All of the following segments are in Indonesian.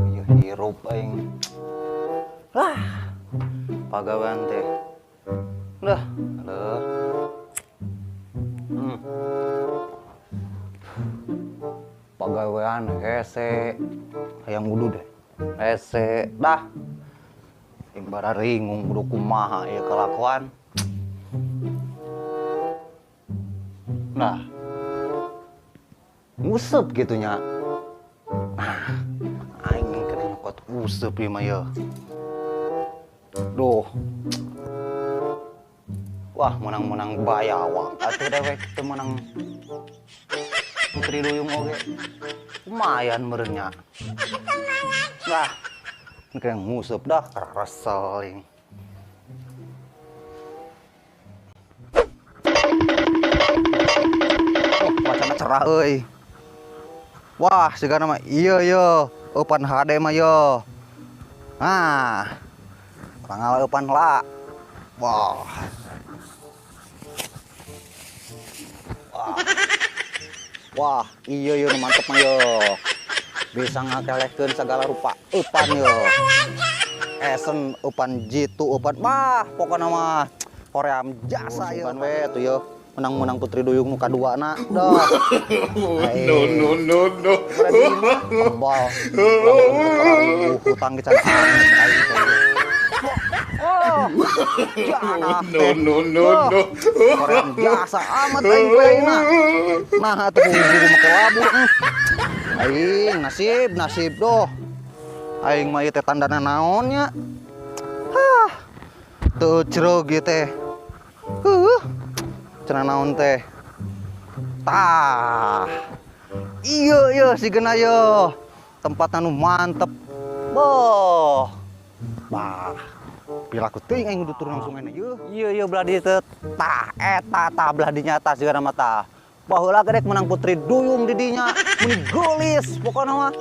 Iya hirup aing. Pagawean teh. Dah, aduh. Pagawean hese. Hayang wudu deh. Hese. Dah. Imbara ringung kudu kumaha ieu kelakuan. Nah. Nguseup gitunya. Aing kena nyokot useup ieu mah yeuh. Duh. Wah, menang-menang bayawang. Atuh dewek teu menang Putri Duyung oge. Lumayan meureunnya. Nah, kena nguseup dah resel. Oh, wacana cerah euy. Wah, sigana mah ieu eupan HD mah yo. Nah. Pangal eupan la. Wah. Wah, iya nu mantep mah yo. Bisa ngakelehkeun segala rupa eupan yo. Esen eupan jitu eupan mah pokona mah hoream jasa yo. We tuh yo. Menang-menang Putri Duyung nu kaduana dah. No. Tebal. Hutang gecan no. Korean biasa amat aing baeuna. Nah atuh buru make labu. Aing nasib doh. Aing mah ieu teh tandana naon nya? Teu ceureuh ieu teh. Cenah naon teh? Tah. Ieu sigeuna yo. Tempat anu mantep. Boh. Bah. Pilaku teuing aing kudu turun langsung ene yeuh. Ieu beladi teh tah eta beladi nyata sigana mah tah. Baheula gedek menang Putri Duyung di dinya. Mun geulis pokona mah.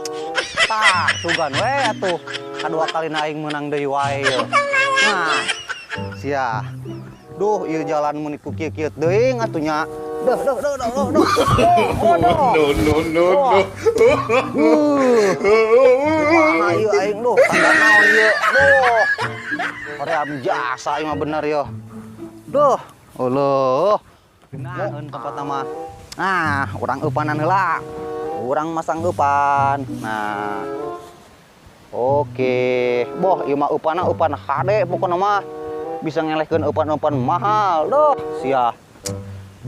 Tah sugan we atuh. Kadua kalina aing menang deui wae yeuh. Nah. Sia. Duh, ieu jalan mun ku kieu-kieu teuing atuh nya. Duh. No. Kumaha ieu aing duh, tanda naon ieu. Duh. Hoream jasa ieu mah bener yo. Duh, Allah. Genaheun tempat mah. Nah, urang eupanan heula. Urang masang eupan. Nah. Oke. Boh, ieu mah eupana eupan HD pokona mah. Bisa ngelehkeun eupan-eupan mahal. Duh, sia.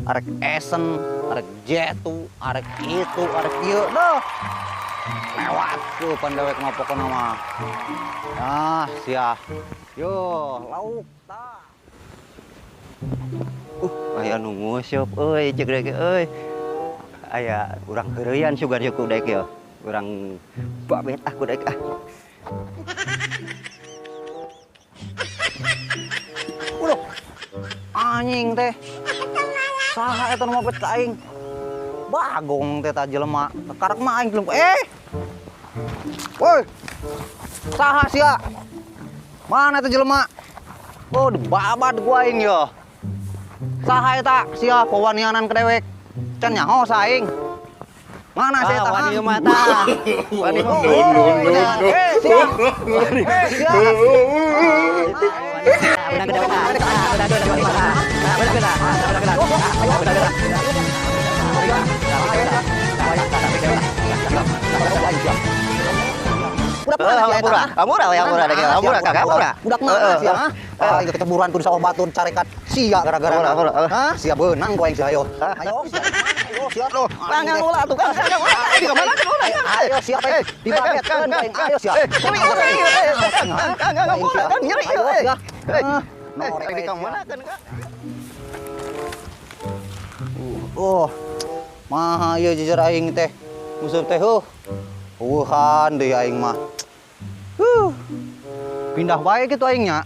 Arek esen, arek jetu, arek itu, arek ieu. Duh. Lewat tuh pandewek mah pokona mah. Nah, sia. Yo, lauk tah. Aya nu nguseup euy ceuk dek euy. Aya urang heureuyan sugan yeuh ku dek yo. Urang babet aku dek ah. Udah. Anjing teh. Saha eta nu mapet ka aing? Bagong teh ta jelema. Karek mah aing belum. Woi. Saha sia? Mana eta jelema? Oh, dibabad gua aing yo. Saha eta sia pewanianan ke dewek? Can nyaho saing. Mana saya tahan? Wani mata. Wani No. Sia. Sia. Budak mana sia? Aing keteburan kudu sawah batur carekat sia gara-gara sia beunang ku aing sia ayo. Ayo sia lo. Pangang ulah tuh kan. Di ka mana ulah? Ayo sia teh dibaketkeun aing ayo sia. Norek di ka mana kan ka? Oh. Maha ieu jejer aing teh. Musuh teh Wuhan deui aing mah. Pindah wae gitu aing nya.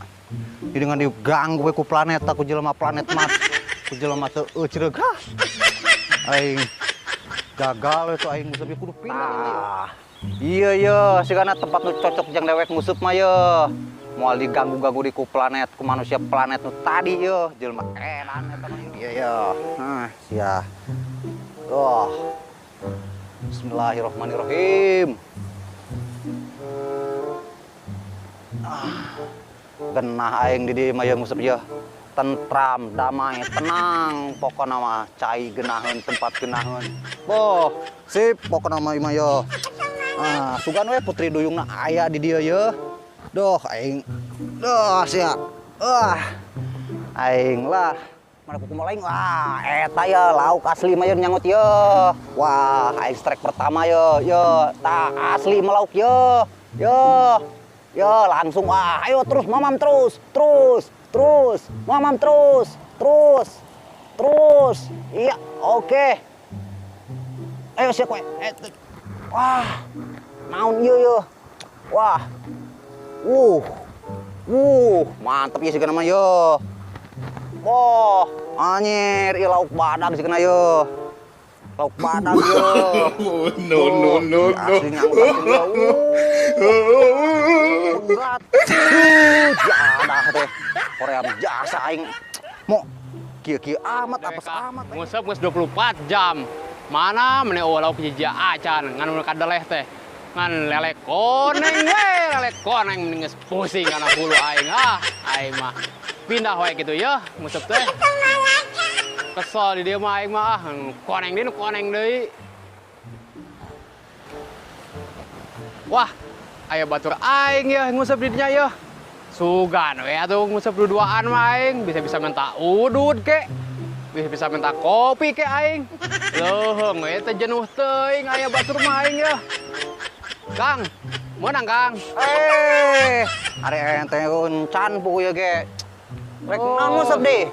Jadi dengan diganggu we ku planet ku jelema planet Mas. Ku jelema teu eucereug. Aing gagal itu aing musuh kudu pindah. Iya sigana tempat nu cocok jeung dewek musuh mah yeuh. Moal diganggu-ganggu di ku planet, ku manusia planet nu tadi yo, jelema edan eta mah ieu yo. Nah, sia. Oh. Bismillahirrahmanirrahim. Genah aing di dieu mah ya ngusep ya. Tentram, damai, tenang, pokokna mah cai genaheun, tempat genaheun. Boh, sip pokokna mah ieu yo. Sugan we putri duyungna aya di dieu ye. Duh, aing. Duh, sia. Aing lah. Mana kuku lain? Wah, eta ya lauk asli mah ye nyangut ye. Wah, aing strike pertama ye. Tak asli mah lauk ye. Yo, langsung ayo terus mamam terus. Mamam terus. Iya, oke. Ayo siap we. Wah. Naon ieu. Wah. Mantep ya sigana mah yo. Oh, anjir, ieu lauk badag sigana yo. Lauk badag yo. No. Asli ngangkat yo. Berat. Jadah teh. Korea jasa aing. Mo kieu amat apa amat. Ngusep geus 24 jam. Mana meneh lauk jija acan ngan kadeleh teh. Ngan lele koneng mending geus pusing kana bulu aing. Aing mah pindah wae gitu ya, ngusep teh. Kesel di dieu mah aing mah koneng deui. Wah, aya batur aing ya ngusep di dinya ya. Sugan we atuh ngusep duduaan mah aing, bisa minta udud ke. Bisa minta kopi ke aing. Leuheung we teh jenuh teuing aya batur mah aing ya. Kang, menang Kang. Ari ente uncan pugu ye ge. Rek naon ngusep di?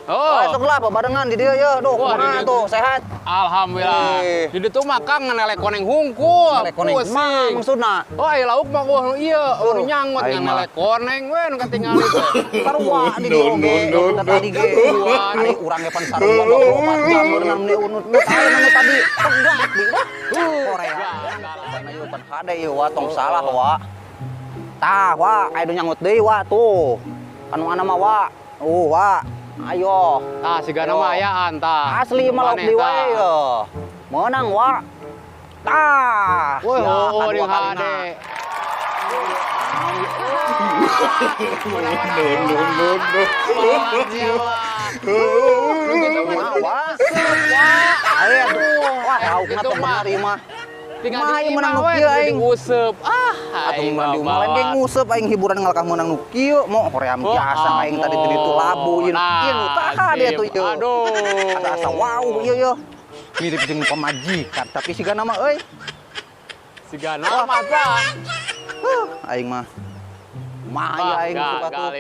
Sok lah barengan di dieu ye. Duh, kumaha tuh sehat? Alhamdulillah. Di ditu mah Kang ngelek koneng hungkul. Lele koneng mah maksudna. Oh, aya lauk mah ieu anu nyangut ngelek koneng we nu katingali teh. Sarua di dieu oge. Tadi ge ari urang ge pan sarua 24 jam berenang di unut. Aya nu tadi pegat di dah. Korea. Ayo pan kade ieu wa tong salah wa. Tah wa aya nu nyangut deui wa tuh. Anu ana mah wa. Wa. Ayo. Tah sigana mah ayaan tah. Asli mah lauk di wae yo. Menang wa. Tah. Woi, di hade. Wah, laukna teh bener ieu mah. Tinggal di menang nu kieu aing nguseup. Atuh mah diumaleun ge nguseup aing hiburan ngalkah menang nu kieu mo hoream jasa aing tadi di ditu labu ieu nu taha dia tuh ieu. Aduh. Asa wow ieu mirip jeung pamajikan tapi sigana mah euy. Sigana mah tah. Aing mah mah aing suka tuh.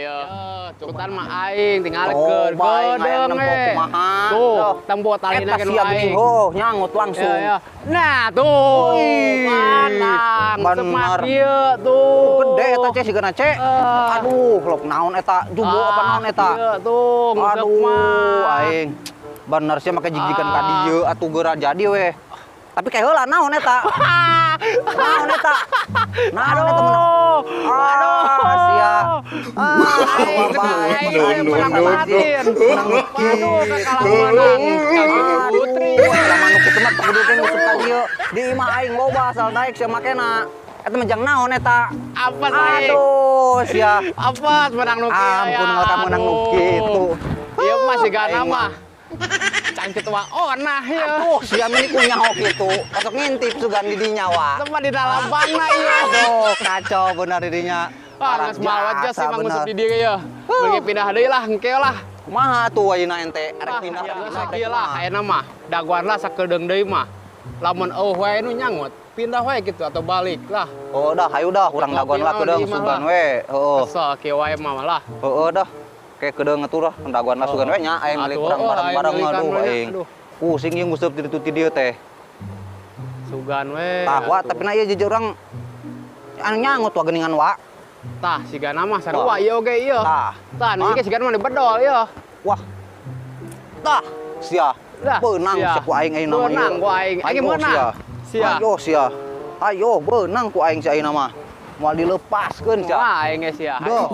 Turutan mah aing tinggalkeun gedeng we. Tuh, tempo talina kan aing. Nyangut langsung. Nah, tuh. Panang. Semak ieu tuh. Gede eta ce sigana ce. Aduh, lok naon eta? Jumbo apa naon eta? Tuh, aduh, aing. Bener sih make jijikan ka dieu atuh geura jadi we. Tapi kayak heula naon eta? Naon eta? Naon eta menang? Aduh, sia. Putri. Lama nu kitu mah kudu teh nguseup ka dieu. Di imah aing loba asal daek sia makena. Eta mah jang naon eta? Apa teh? Aduh, sia. Apa menang nu kieu? Ampun ngalkah menang nu kitu. Ieu mah sigana mah. Can ketua onah ya. Aduh, sia meni kunyaho kitu. Kasok ngintip sugan di dinya wa. Tempat di dalam bangna ieu. Aduh, kacau bener di dinya. Geus malawat geus si Mang Nguseup di dieu ya. Beungi pindah deui lah engke lah. Kumaha tuh ayeuna ente arek pindah ka dieu lah ayeuna mah. Daguan lah sakedeung deui mah. Lamun eueuh wae nu nyangut, pindah wae gitu atau balik lah. Oh dah, hayu dah urang daguan lah kedeung sugan we. Heuh. Kesel kieu wae mah lah. Heuh dah. Kayak kedeung atuh lah daguan lah sugan we nya aing meuli urang bareng-bareng aduh aing. Pusing ieu nguseup di ditu ti dieu teh. Sugan we. Tah wa tapi na ieu jeje urang anu nyangut wa geuningan wa. Tah sigana mah sarua ieu oge ieu. Tah nu ge sigana mah di bedol ieu. Wah. Tah sia. Beunang sia ku aing ayeuna mah. Beunang ku aing. Aing menang. Sia. Ayo sia. Ayo beunang ku aing si ayeuna mah. Mau dilepaskeun sia. Wah, aing geus ya. Duh.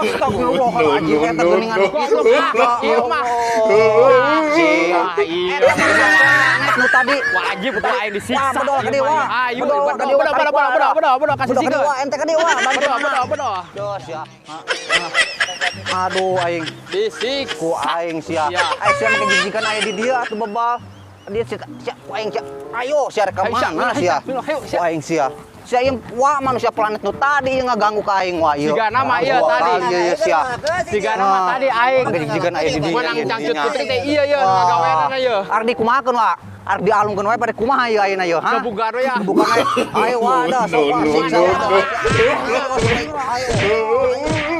Astagfirullahaladzim eta geuningan. Goblok ieu mah. Sia. Eta planet nu tadi. Wajib kudu aing disiksa. Bedol ka dieu. Ayo, bedo kasih Bedol ka siga. dieu ente ka dieu. Bedo. Duh sia. Aduh aing Disik. ku aing sia. Sia. Sia make jijikan aya di dieu atuh bebal. Dia sia ku aing sia. Ayo sia rek ka mana sia. Ku aing sia. Sia ieu wa manusia planet nu tadi yang ngaganggu ka aing wa ieu. Siga nama ieu tadi. Ieu sia. Siga nama tadi aing. Make jijikan aya di dieu. Menang cangcut putri teh iya ieu ngagawean ieu. Arek dikumahakeun wa. Arek dialungkeun wae pada kumaha ieu ayeuna ieu, ha? Kebugar we ya. Bukan ayo wadah sok siksa. Ayo.